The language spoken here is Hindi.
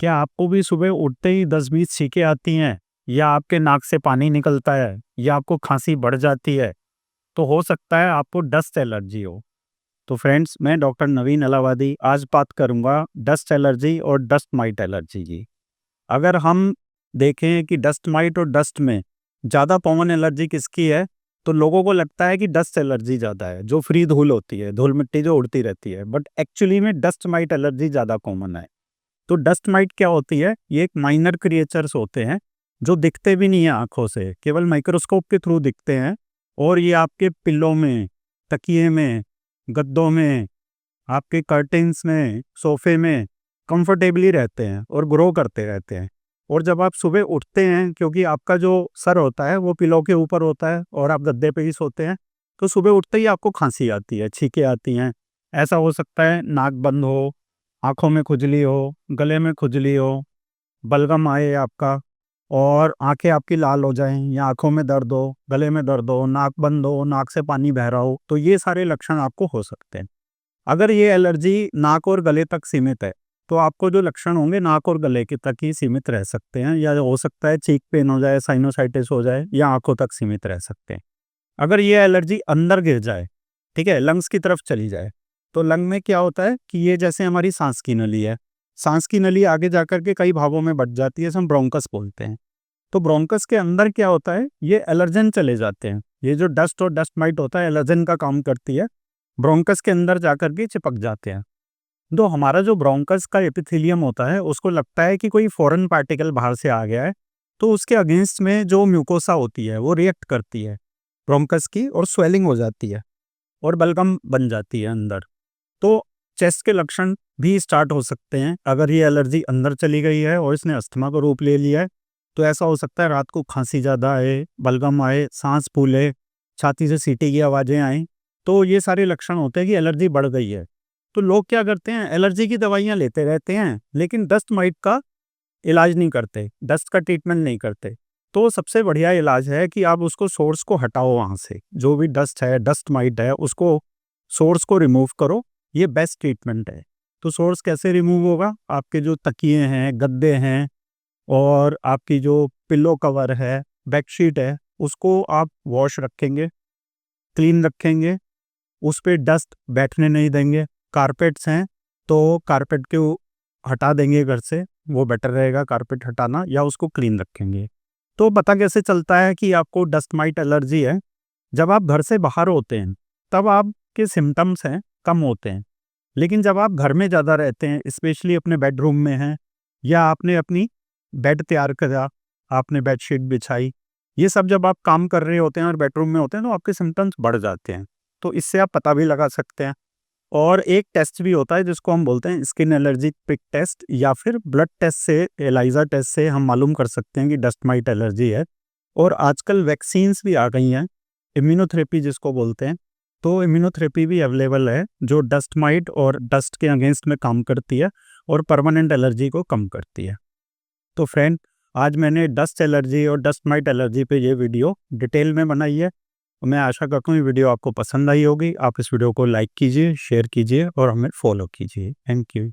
क्या आपको भी सुबह उठते ही 10-20 छींकें आती हैं, या आपके नाक से पानी निकलता है, या आपको खांसी बढ़ जाती है? तो हो सकता है आपको डस्ट एलर्जी हो। तो फ्रेंड्स, मैं डॉक्टर नवीन अलाहाबादी आज बात करूंगा डस्ट एलर्जी और डस्ट माइट एलर्जी की। अगर हम देखें कि डस्ट माइट और डस्ट में ज़्यादा कॉमन एलर्जी किसकी है, तो लोगों को लगता है कि डस्ट एलर्जी ज़्यादा है, जो फ्री धूल होती है, धूल मिट्टी जो उड़ती रहती है, बट एक्चुअली में डस्ट माइट एलर्जी ज़्यादा कॉमन है। तो डस्ट माइट क्या होती है? ये एक माइनर क्रिएचर्स होते हैं जो दिखते भी नहीं है आंखों से, केवल माइक्रोस्कोप के थ्रू दिखते हैं। और ये आपके पिल्लों में, तकिए में, गद्दों में, आपके कर्टेन्स में, सोफे में कंफर्टेबली रहते हैं और ग्रो करते रहते हैं। और जब आप सुबह उठते हैं, क्योंकि आपका जो सर होता है वो पिलो के ऊपर होता है और आप गद्दे पे ही सोते हैं, तो सुबह उठते ही आपको खांसी आती है, छींकें आती हैं। ऐसा हो सकता है नाक बंद हो, आँखों में खुजली हो, गले में खुजली हो, बलगम आए आपका, और आँखें आपकी लाल हो जाएँ, या आँखों में दर्द हो, गले में दर्द हो, नाक बंद हो, नाक से पानी बह रहा हो, तो ये सारे लक्षण आपको हो सकते हैं। अगर ये एलर्जी नाक और गले तक सीमित है, तो आपको जो लक्षण होंगे नाक और गले के तक ही सीमित रह सकते हैं, या हो सकता है चीक पेन हो जाए, साइनोसाइटिस हो जाए, या आँखों तक सीमित रह सकते हैं। अगर ये एलर्जी अंदर गिर जाए, ठीक है, लंग्स की तरफ चली जाए, तो लंग में क्या होता है कि ये जैसे हमारी सांस की नली है, सांस की नली आगे जाकर के कई भागों में बँट जाती है, इसे हम ब्रोंकस बोलते हैं। तो ब्रोंकस के अंदर क्या होता है, ये एलर्जन चले जाते हैं। ये जो डस्ट और डस्ट माइट होता है, एलर्जन का काम करती है, ब्रोंकस के अंदर जाकर के चिपक जाते हैं। तो हमारा जो ब्रोंकस का एपिथेलियम होता है, उसको लगता है कि कोई फॉरेन पार्टिकल बाहर से आ गया है, तो उसके अगेंस्ट में जो म्यूकोसा होती है वो रिएक्ट करती है ब्रोंकस की, और स्वेलिंग हो जाती है और बलगम बन जाती है अंदर। तो चेस्ट के लक्षण भी स्टार्ट हो सकते हैं। अगर ये एलर्जी अंदर चली गई है और इसने अस्थमा का रूप ले लिया है, तो ऐसा हो सकता है रात को खांसी ज़्यादा आए, बलगम आए, सांस फूले, छाती से सीटी की आवाज़ें आएँ। तो ये सारे लक्षण होते हैं कि एलर्जी बढ़ गई है। तो लोग क्या करते हैं, एलर्जी की दवाइयाँ लेते रहते हैं, लेकिन डस्ट माइट का इलाज नहीं करते, डस्ट का ट्रीटमेंट नहीं करते। तो सबसे बढ़िया इलाज है कि आप उसको सोर्स को हटाओ वहाँ से, जो भी डस्ट है, डस्ट माइट है, उसको सोर्स को रिमूव करो, ये बेस्ट ट्रीटमेंट है। तो सोर्स कैसे रिमूव होगा? आपके जो तकिए हैं, गद्दे हैं, और आपकी जो पिल्लो कवर है, बेडशीट है, उसको आप वॉश रखेंगे, क्लीन रखेंगे, उस पे डस्ट बैठने नहीं देंगे। कारपेट्स हैं, तो कारपेट को हटा देंगे घर से, वो बेटर रहेगा कारपेट हटाना, या उसको क्लीन रखेंगे। तो पता कैसे चलता है कि आपको डस्ट माइट एलर्जी है? जब आप घर से बाहर होते हैं, तब आपके सिम्पटम्स हैं कम होते हैं। लेकिन जब आप घर में ज़्यादा रहते हैं, स्पेशली अपने बेडरूम में हैं, या आपने अपनी बेड तैयार करा, आपने बेडशीट बिछाई, ये सब जब आप काम कर रहे होते हैं और बेडरूम में होते हैं, तो आपके सिम्पटम्स बढ़ जाते हैं। तो इससे आप पता भी लगा सकते हैं। और एक टेस्ट भी होता है जिसको हम बोलते हैं स्किन एलर्जी पिक टेस्ट, या फिर ब्लड टेस्ट से, एलाइजा टेस्ट से हम मालूम कर सकते हैं कि डस्ट माइट एलर्जी है। और आजकल वैक्सीन्स भी आ गई हैं, इम्यूनोथेरेपी जिसको बोलते हैं। तो इम्यूनोथेरेपी भी अवेलेबल है जो डस्ट माइट और डस्ट के अगेंस्ट में काम करती है और परमानेंट एलर्जी को कम करती है। तो फ्रेंड, आज मैंने डस्ट एलर्जी और डस्ट माइट एलर्जी पे ये वीडियो डिटेल में बनाई है। मैं आशा करता हूँ ये वीडियो आपको पसंद आई होगी। आप इस वीडियो को लाइक कीजिए, शेयर कीजिए और हमें फॉलो कीजिए। Thank you.